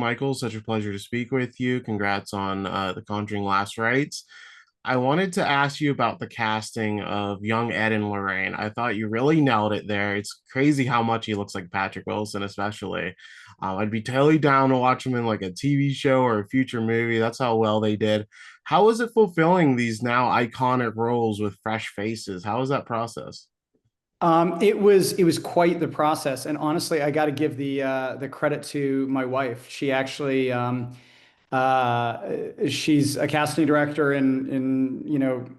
Michael, such a pleasure to speak with you. Congrats on the Conjuring Last Rites. I wanted to ask you about the casting of young Ed and Lorraine. I thought you really nailed it there. It's crazy how much he looks like Patrick Wilson, especially. I'd be totally down to watch him in like a TV show or a future movie. That's how well they did. How is it fulfilling these now iconic roles with fresh faces? How was that process? It was quite the process, and honestly, I got to give the credit to my wife. She actually she's a casting director and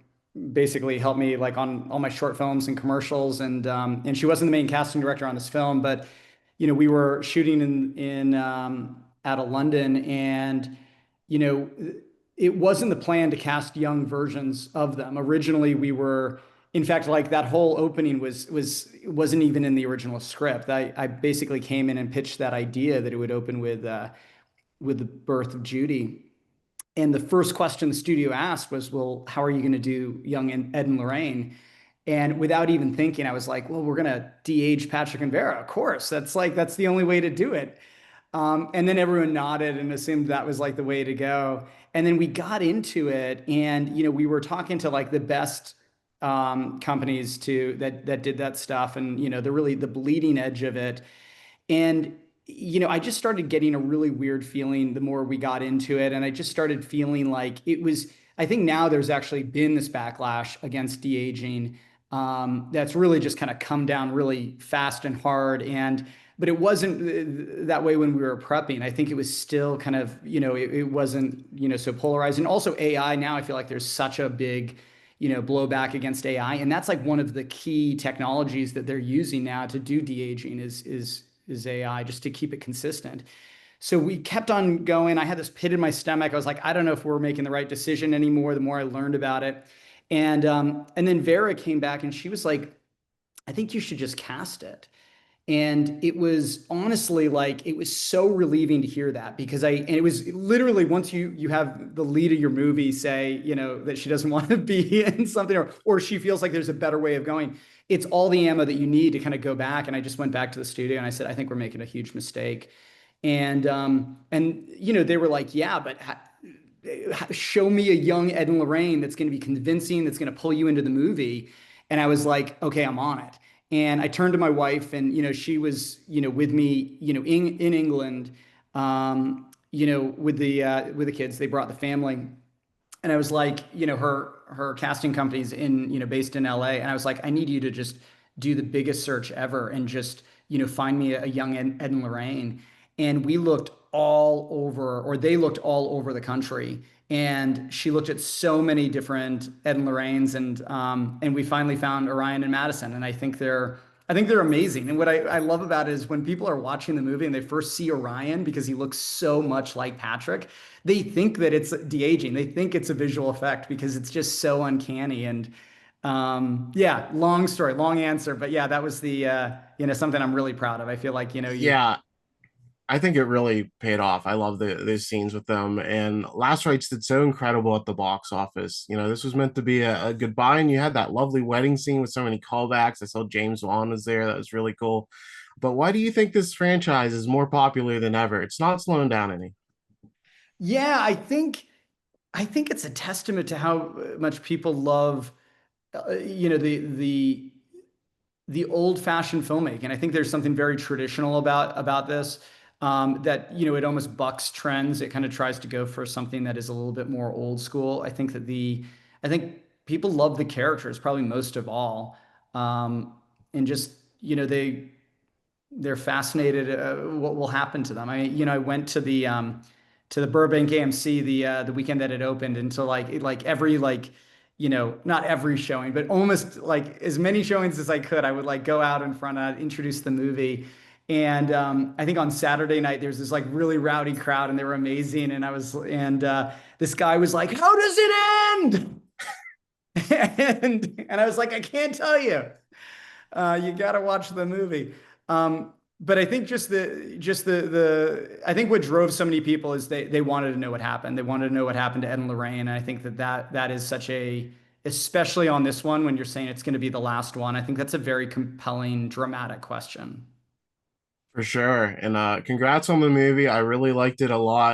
basically helped me like on all my short films and commercials, and she wasn't the main casting director on this film, but we were shooting in out of London, and you know it wasn't the plan to cast young versions of them. Originally, we were. In fact, like that whole opening wasn't even in the original script. I basically came in and pitched that idea that it would open with the birth of Judy. And the first question the studio asked was, "Well, how are you going to do young Ed and Lorraine?" And without even thinking, I was like, "Well, we're going to de-age Patrick and Vera, of course. That's the only way to do it." And then everyone nodded and assumed that was like the way to go. And then we got into it, and we were talking to like the best companies that did that stuff, and the bleeding edge of it. And I just started getting a really weird feeling the more we got into it, and I just started feeling like it was. I think now there's actually been this backlash against de-aging that's really just kind of come down really fast and hard. And but it wasn't that way when we were prepping. I think it was still kind of it wasn't so polarized. And also AI now, I feel like there's such a big blowback against AI, and that's like one of the key technologies that they're using now to do de-aging is AI, just to keep it consistent. So we kept on going. I had this pit in my stomach. I was like, I don't know if we're making the right decision anymore. The more I learned about it, and then Vera came back and she was like, I think you should just cast it. And it was honestly like it was so relieving to hear that, because and it was literally once you have the lead of your movie say, that she doesn't want to be in something, or she feels like there's a better way of going. It's all the ammo that you need to kind of go back. And I just went back to the studio and I said, I think we're making a huge mistake. And they were like, yeah, but show me a young Ed and Lorraine that's going to be convincing, that's going to pull you into the movie. And I was like, okay, I'm on it. And I turned to my wife, and she was with me, in England, with the kids. They brought the family, and I was like, her casting company's in based in LA, and I was like, I need you to just do the biggest search ever and just find me a young Ed and Lorraine. And we looked all over, or they looked all over the country, and she looked at so many different Ed and Lorraines, and we finally found Orion and Madison, and I think they're amazing. And what I love about it is when people are watching the movie and they first see Orion, because he looks so much like Patrick, they think that it's de-aging. They think it's a visual effect because it's just so uncanny. And yeah, long story, long answer, but yeah, that was the something I'm really proud of. I feel like you. Yeah, I think it really paid off. I love those scenes with them. And Last Rites did so incredible at the box office. This was meant to be a goodbye, and you had that lovely wedding scene with so many callbacks. I saw James Wan was there. That was really cool. But why do you think this franchise is more popular than ever? It's not slowing down any. Yeah, I think it's a testament to how much people love the old-fashioned filmmaking. I think there's something very traditional about this, that it almost bucks trends. It kind of tries to go for something that is a little bit more old school. I think people love the characters probably most of all, and just they're fascinated what will happen to them. I went to the Burbank AMC the weekend that it opened, and so like every like not every showing, but almost like as many showings as I could, I would like go out in front and introduce the movie. And I think on Saturday night there's this like really rowdy crowd, and they were amazing. And this guy was like, "How does it end?" and I was like, "I can't tell you. You got to watch the movie." But I think just the I think what drove so many people is they wanted to know what happened. They wanted to know what happened to Ed and Lorraine. And I think that is such a, especially on this one, when you're saying it's going to be the last one, I think that's a very compelling, dramatic question. For sure. And congrats on the movie. I really liked it a lot.